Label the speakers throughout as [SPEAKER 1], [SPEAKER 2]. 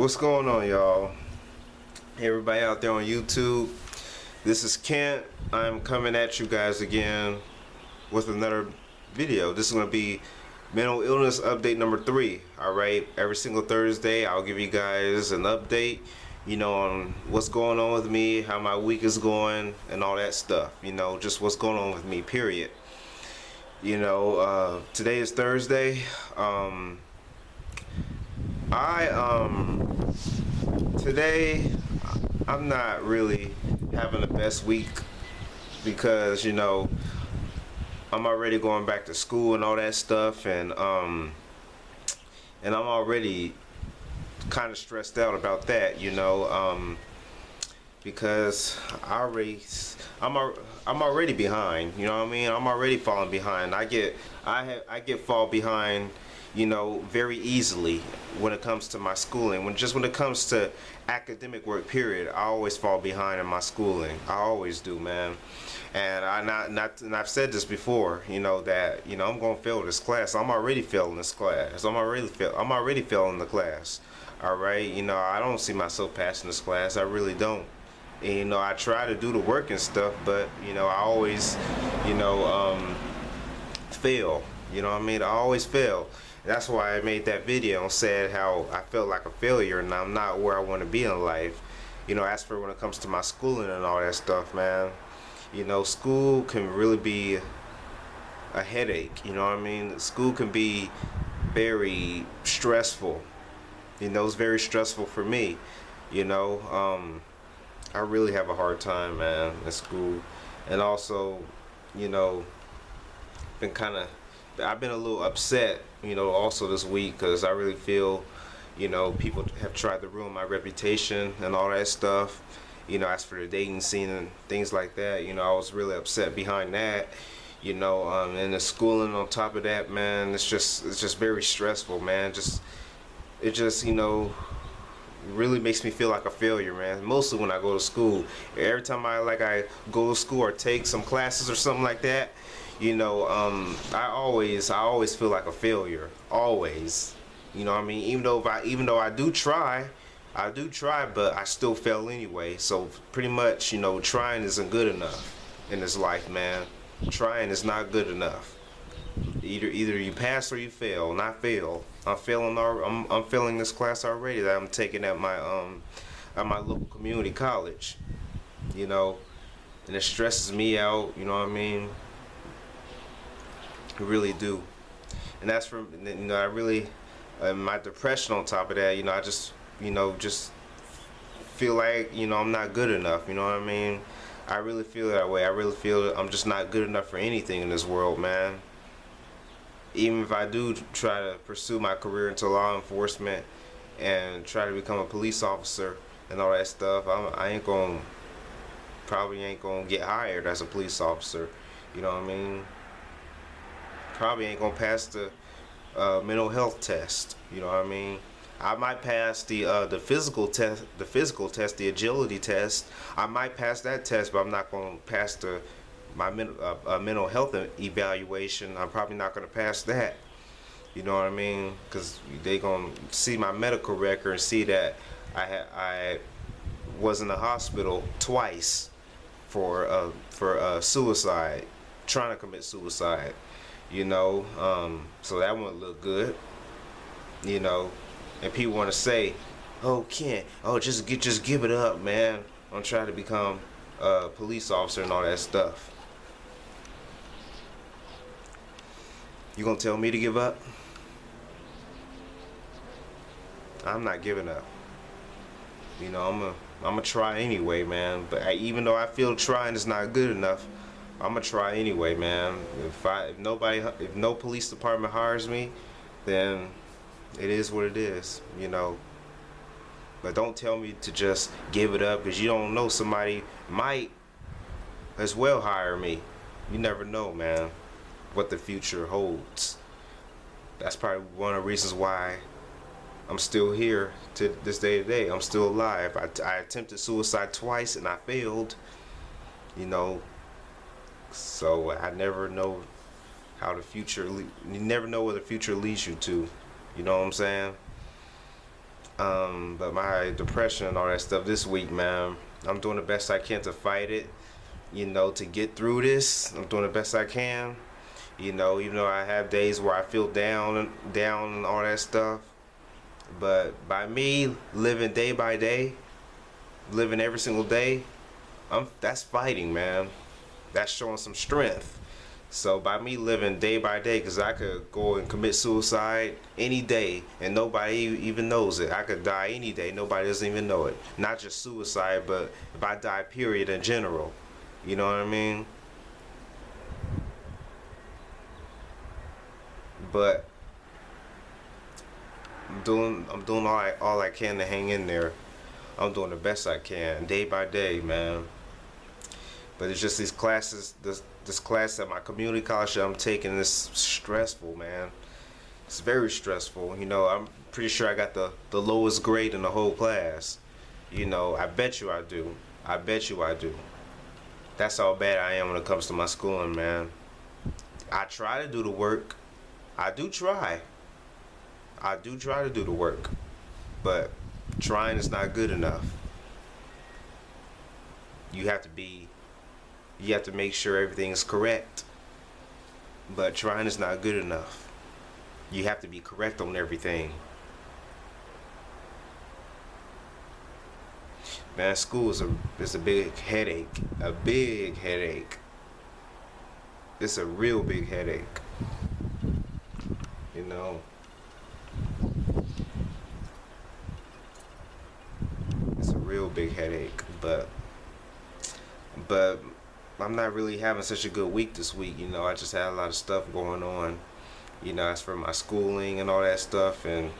[SPEAKER 1] What's going on, y'all? Hey, everybody out there on YouTube. This is Kent. I'm coming at you guys again with another video. This is going to be mental illness update number 3. Alright, every single Thursday I'll give you guys an update, on what's going on with me, how my week is going, and all that stuff. Just what's going on with me, period. Today is Thursday. Today I'm not really having the best week because I'm already going back to school and all that stuff, and I'm already kind of stressed out about that, because I'm already behind. You know what I mean? I'm already falling behind. I get fall behind, very easily when it comes to my schooling. When it comes to academic work, period, I always fall behind in my schooling. I always do, man. And I've said this before, that I'm gonna fail this class. I'm already failing this class. I'm already failing the class. All right, I don't see myself passing this class. I really don't. And, I try to do the work and stuff, but I always, fail. You know what I mean? I always fail. That's why I made that video and said how I felt like a failure and I'm not where I want to be in life. As for when it comes to my schooling and all that stuff, man, school can really be a headache. You know what I mean? School can be very stressful. It's very stressful for me. I really have a hard time, man, in school. And also, I've been a little upset, also this week, because I really feel, people have tried to ruin my reputation and all that stuff. As for the dating scene and things like that, I was really upset behind that. And the schooling on top of that, man, it's just very stressful, man. It just really makes me feel like a failure, man. Mostly when I go to school. Every time I go to school or take some classes or something like that, I always feel like a failure. Always. You know what I mean? Even though I do try, but I still fail anyway. So pretty much, trying isn't good enough in this life, man. Trying is not good enough. Either you pass or you fail, and I fail. I'm failing this class already that I'm taking at my local community college. And it stresses me out. You know what I mean? I really do. And that's for I really my depression on top of that. I just feel like I'm not good enough. You know what I mean? I really feel that way. I really feel that I'm just not good enough for anything in this world, man. Even if I do try to pursue my career into law enforcement and try to become a police officer and all that stuff, probably ain't gonna get hired as a police officer. You know what I mean? Probably ain't gonna pass the mental health test. You know what I mean? I might pass the physical test, the agility test. I might pass that test, but I'm not gonna pass my mental health evaluation. I'm probably not going to pass that. You know what I mean? Because they going to see my medical record and see that I was in the hospital twice for suicide, trying to commit suicide. So that wouldn't look good. And people want to say, "Oh, Kent, just give it up, man. I'm trying to become a police officer and all that stuff." You gonna tell me to give up? I'm not giving up. I'm gonna try anyway, man. But even though I feel trying is not good enough, I'm gonna try anyway, man. If no police department hires me, then it is what it is, But don't tell me to just give it up, because you don't know, somebody might as well hire me. You never know, man, what the future holds. That's probably one of the reasons why I'm still here to this day today. I'm still alive. I attempted suicide twice and I failed. So I never know how the future. You never know where the future leads you to. You know what I'm saying? But my depression and all that stuff this week, man, I'm doing the best I can to fight it, to get through this. I'm doing the best I can, even though I have days where I feel down and all that stuff. But by me living day by day, living every single day, that's fighting, man. That's showing some strength. So by me living day by day, because I could go and commit suicide any day and nobody even knows it. I could die any day, nobody doesn't even know it. Not just suicide, but if I die, period, in general. You know what I mean? But I'm doing all I can to hang in there. I'm doing the best I can, day by day, man. But it's just these classes, this class at my community college that I'm taking is stressful, man. It's very stressful. I'm pretty sure I got the lowest grade in the whole class. I bet you I do. I bet you I do. That's how bad I am when it comes to my schooling, man. I try to do the work. I do try. I do try to do the work. But trying is not good enough. You have to make sure everything is correct. But trying is not good enough. You have to be correct on everything. Man, school is a big headache. A big headache. It's a real big headache. It's a real big headache. But I'm not really having such a good week this week. I just had a lot of stuff going on. As for my schooling and all that stuff, and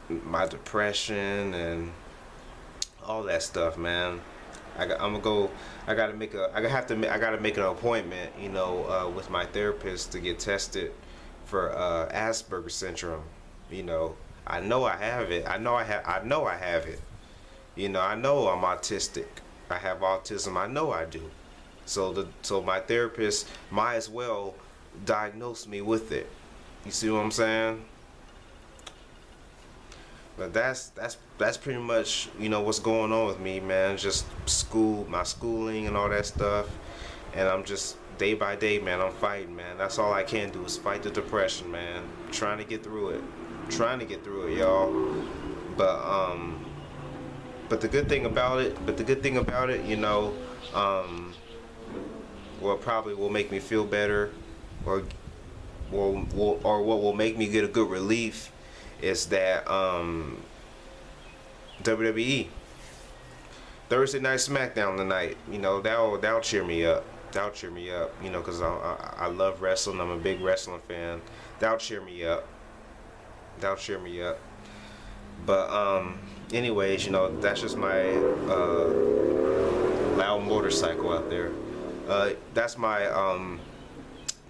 [SPEAKER 1] my depression and all that stuff, man. I gotta make an appointment, with my therapist to get tested for Asperger's syndrome. I know I have it. I know I have it. I know I'm autistic. I have autism. I know I do. So my therapist might as well diagnose me with it. You see what I'm saying? But that's pretty much what's going on with me, man. Just my schooling and all that stuff, and I'm just day by day, man. I'm fighting, man. That's all I can do is fight the depression, man. Trying to get through it, y'all. But the good thing about it, what probably will make me feel better, or what will make me get a good relief, is that WWE Thursday Night SmackDown tonight. That'll cheer me up. Because I love wrestling. I'm a big wrestling fan. That'll cheer me up. But anyways, that's just my loud motorcycle out there. That's my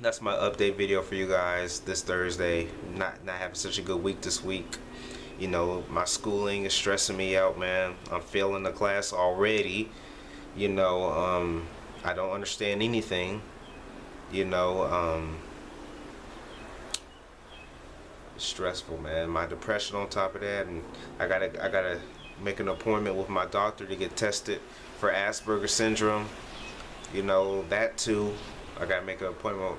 [SPEAKER 1] update video for you guys this Thursday. Not having such a good week this week. My schooling is stressing me out, man. I'm failing the class already. I don't understand anything. It's stressful, man. My depression on top of that, and I gotta make an appointment with my doctor to get tested for Asperger's syndrome. That too. I gotta make an appointment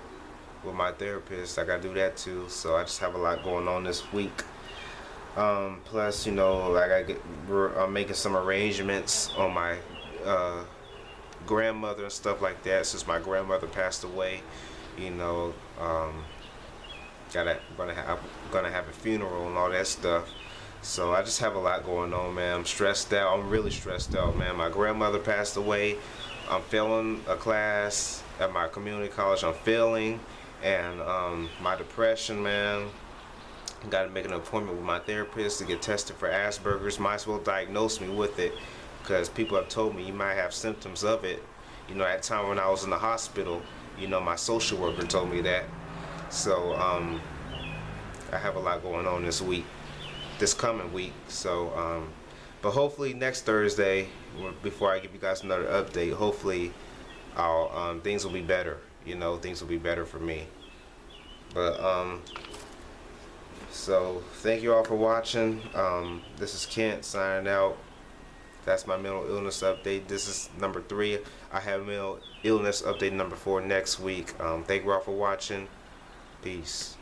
[SPEAKER 1] with my therapist. I gotta do that too. So I just have a lot going on this week. Plus, I'm making some arrangements on my grandmother and stuff like that, since my grandmother passed away. I'm gonna have a funeral and all that stuff. So I just have a lot going on, man. I'm stressed out. I'm really stressed out, man. My grandmother passed away. I'm failing a class at my community college. I'm failing, and my depression, man. Got to make an appointment with my therapist to get tested for Asperger's. Might as well diagnose me with it, because people have told me you might have symptoms of it. At that time when I was in the hospital, my social worker told me that. So I have a lot going on this coming week. So but hopefully next Thursday, before I give you guys another update, hopefully things will be better. Things will be better for me. But So thank you all for watching. This is Kent signing out. That's my mental illness update. This is number 3. I have mental illness update number 4 next week. Thank you all for watching. Peace.